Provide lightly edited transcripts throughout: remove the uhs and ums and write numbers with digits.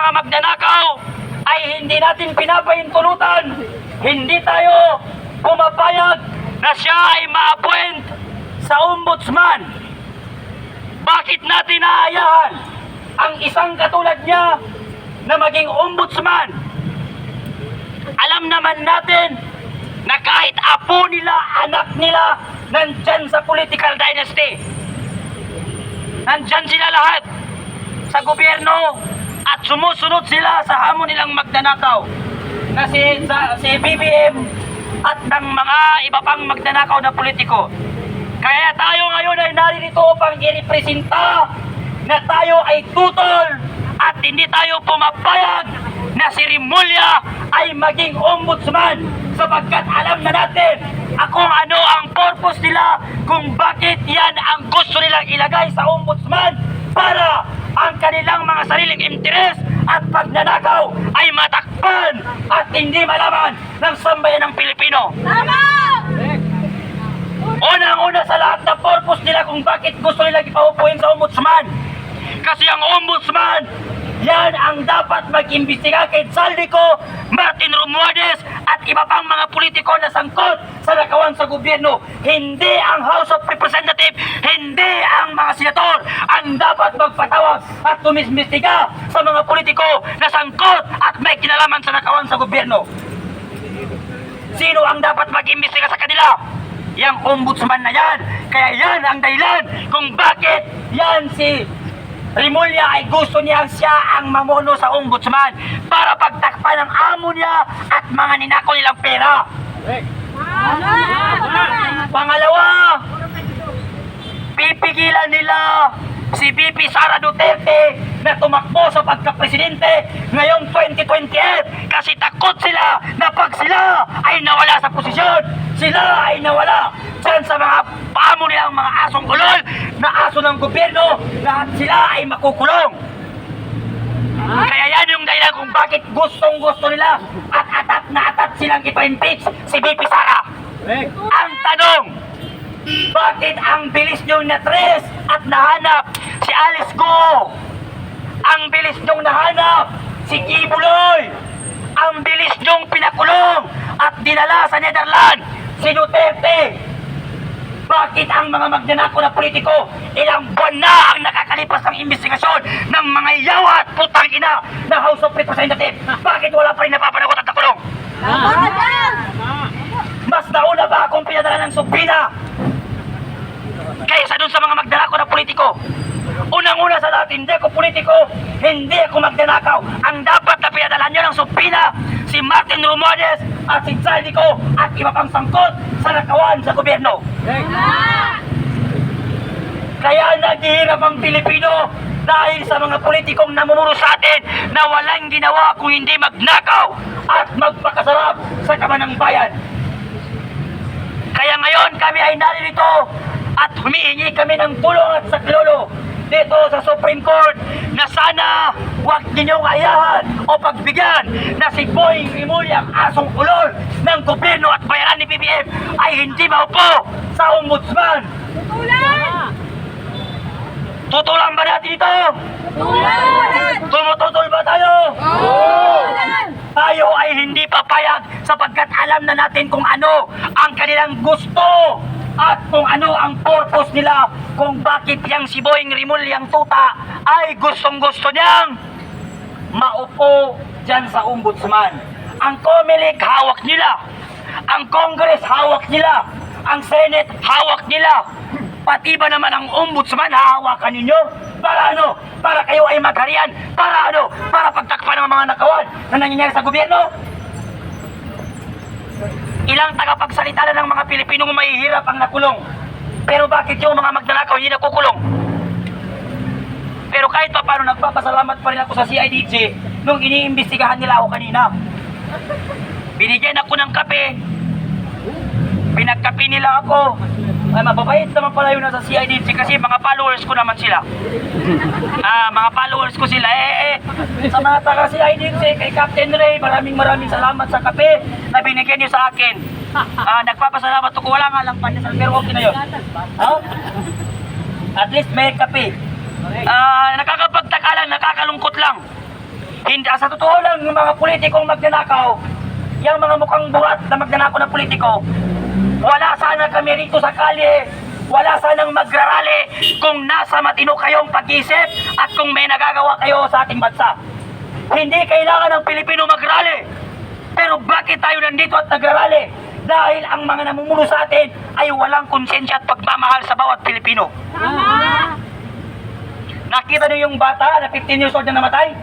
mga magnanakaw ay hindi natin pinapahintulutan. Hindi tayo pumapayag na siya ay ma-appoint sa ombudsman. Bakit natin naayahan ang isang katulad niya na maging ombudsman? Alam naman natin na kahit apo nila, anak nila, nandyan sa political dynasty. Nandyan sila lahat sa gobyerno at sumusunod sila sa hamon nilang magnanakaw. Kasi si BBM at ng mga iba pang magnanakaw na politiko. Kaya tayo ngayon ay naririto upang i-representa na tayo ay tutol at hindi tayo pumapayag na si Remulla ay maging ombudsman, sapagkat alam na natin kung ano ang purpose nila, kung bakit yan ang gusto nilang ilagay sa ombudsman, para ang kanilang mga sariling interes at pagnanakaw ay matakpan at hindi malaman ng sambayan ng Pilipino. Tama! Unang-una sa lahat na purpose nila kung bakit gusto nilang ipaupuin sa ombudsman. Kasi ang ombudsman, yan ang dapat mag-imbestiga kay Saldico, Martin Romualdez at iba pang mga politiko na sangkot sa nakawan sa gobyerno. Hindi ang House of Representatives, hindi ang mga senator ang dapat magpatawag at tumimbestiga sa mga politiko na sangkot at may kinalaman sa nakawan sa gobyerno. Sino ang dapat mag-imbestiga sa kanila? Yang ombudsman na yan. Kaya yan ang dahilan kung bakit yan si Remulla ay gusto niya siya ang mamuno sa ombudsman para pagtakpan ng amo niya at mga ninakaw nilang pera. Pangalawa, pipigilan nila si VP Sara Duterte na tumakbo sa pagka-presidente ngayong 2028 kasi takot sila na pag sila ay nawala sa posisyon, sila ay nawala dyan sa mga paamo nilang mga asong ulol na aso ng gobyerno, lahat sila ay makukulong. Kaya yan yung dahilan kung bakit gustong-gusto nila at atat na atat silang ipa-impeach si VP Sara. Ang tanong, bakit ang bilis nyo na-trace at nahanap si Alice Go? Ang bilis nyong nahanap si Kibuloy? Ang bilis nyong pinakulong at dinala sa Netherlands si Duterte? Bakit ang mga magnanakaw na politiko ilang buwan na ang nakakalipas ng investigasyon ng mga yawa at putang ina ng House of Representatives? Bakit wala pa rin napapanagot at nakulong? Mas nauna ba akong pinadala ng subpina kaysa dun sa mga magnanakaw na politiko? Unang-una sa lahat, hindi ako politiko, hindi ako magnanakaw. Ang dapat na pinadala nyo ng subpina si Martin Romualdez at si Saldico at iba pang sangkot sa nakawan sa gobyerno. Kaya naghihirap ang Pilipino dahil sa mga politikong namumuro sa atin na walang ginawa kung hindi magnakaw at magpakasarap sa kaban ng bayan. Kaya ngayon kami ay naririto at humihingi kami ng tulong at saklolo dito sa Supreme Court na sana huwag ninyong ayahan o pagbigyan na si Boying Remulla, asong ulol ng gobyerno at bayaran ni BBM, ay hindi maupo sa ombudsman. Tutulan ba natin ito? Tumututol ba tayo? Tayo ay hindi papayag sapagkat alam na natin kung ano ang kanilang gusto at kung ano ang purpose nila, kung bakit yang si Boying Remulla ang tuta ay gustong-gusto niyang maupo dyan sa ombudsman. Ang COMELEC hawak nila, ang Congress hawak nila, ang Senate hawak nila, pati ba naman ang ombudsman hahawakan ninyo? Para ano? Para kayo ay magharian? Para ano? Para pagtakpan ng mga nakawan na nangyayari sa gobyerno? Ilang tagapagsalita na ng mga Pilipino mahihirap ang nakulong. Pero bakit yung mga magnanakaw hindi nakukulong? Pero kahit pa paano, nagpapasalamat pa rin ako sa CIDG nung iniimbestigahan nila ako kanina. Binigyan ako ng kape. Pinagkape nila ako. Ay, mababait naman pala yun sa CIDG kasi mga followers ko naman sila. Mga followers ko sila. Sa mga taga CIDG, kay Captain Ray, maraming salamat sa kape na binigyan niyo sa akin. Nagpapasalamat ako. Wala nga lang pandesal, pero okay na yun. At least may kape. Nakakapagtaka lang, nakakalungkot lang. Hindi, sa totoo lang, yung mga politikong magnanakaw, yung mga mukhang buhat na magnanakaw ng politiko, wala sana kami rito sa kalye, wala sanang magrarali kung nasa matino kayong pag-isip at kung may nagagawa kayo sa ating bansa. Hindi kailangan ng Pilipino magrally. Pero bakit tayo nandito at nagrarally? Dahil ang mga namumuno sa atin ay walang konsensya at pagmamahal sa bawat Pilipino. Nakita niyo yung bata na 15 years old na namatay?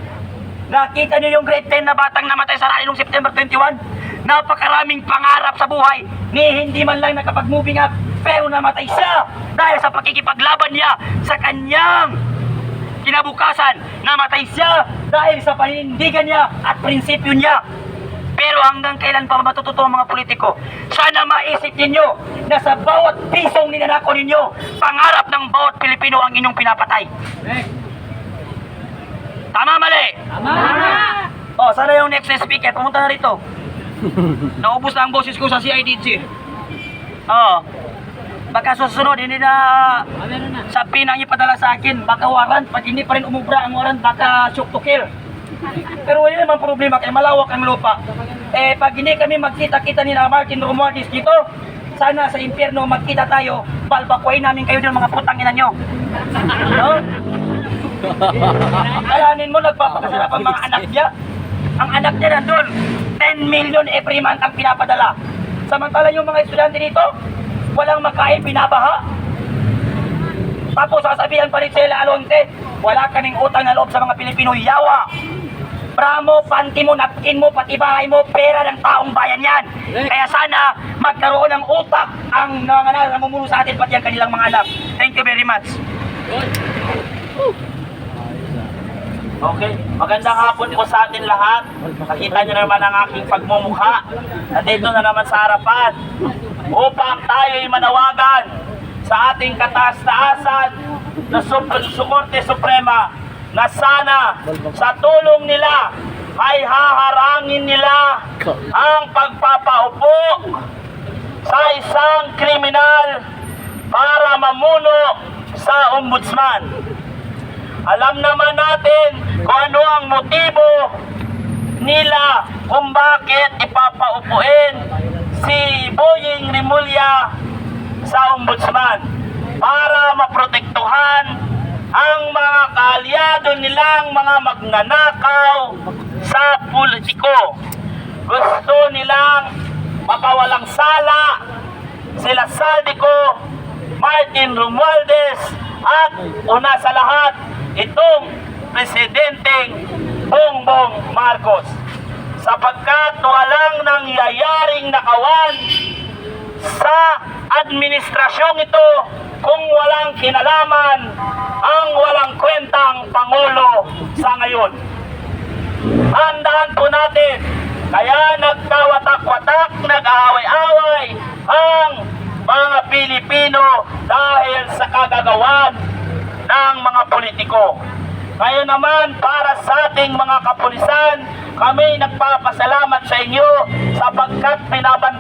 Nakita niyo yung grade 10 na batang namatay sa rally noong September 21? Napakaraming pangarap sa buhay ni hindi man lang nakapag-moving up, pero namatay siya dahil sa pakikipaglaban niya sa kanyang kinabukasan. Namatay siya dahil sa panindigan niya at prinsipyo niya. Pero hanggang kailan pa matututo ang mga politiko? Sana maisip ninyo na sa bawat pisong ninanako ninyo, pangarap ng bawat Pilipino ang inyong pinapatay. Tama, mali? Tama! O, sana yung next speaker, pumunta na rito. Naubos na ang boses ko sa CIDG. Baka susunod, hindi na sa pinang ipadala sa akin, baka warrant, pag hindi pa rin umubra ang warrant, baka shoot to kill. Pero wala naman problema, kaya malawak ang lupa. Pag hindi kami magkita-kita ni na Martin Romualdez dito, sana sa impyerno magkita tayo, balbakuin namin kayo ng mga putang ina nyo. No? Alanin mo, nagpapakasarap ang mga anak niya. Ang anak niya nandun, 10 million every month ang pinapadala. Samantala yung mga estudyante dito, walang makain, pinabaha. Tapos sasabihan pa rin sila, Alonte, wala kaming utang na loob sa mga Pilipino, yawa. Bramo, panty mo, napkin mo, pati bahay mo, pera ng taong bayan yan. Kaya sana magkaroon ng utak ang mga namumuno sa atin, pati ang kanilang mga anak. Thank you very much. Okay, magandang hapon po sa atin lahat. Nakita niyo naman ang aking pagmumukha. Nandito na naman sa harapan upang tayo'y manawagan sa ating kataas-taasan na Korte Suprema na sana sa tulong nila ay haharangin nila ang pagpapaupo sa isang kriminal para mamuno sa ombudsman. Alam naman natin kung ano ang motibo nila kung bakit ipapaupuin si Boying Rimulya sa ombudsman para maprotektuhan ang mga kaalyado nilang mga magnanakaw sa politiko. Gusto nilang mapawalang sala sila Saldico, Martin Romualdez at una sa lahat itong Presidenteng Bongbong Marcos, sapagkat walang nangyayaring nakawan sa administrasyong ito kung walang kinalaman ang walang kwentang Pangulo sa ngayon. Handaan po natin, kaya nagkawatak-watak, nag-aaway-away ang mga Pilipino dahil sa kagagawan ng mga politiko. Ngayon naman, para sa ating mga kapulisan, kami nagpapasalamat sa inyo sapagkat pinabantayan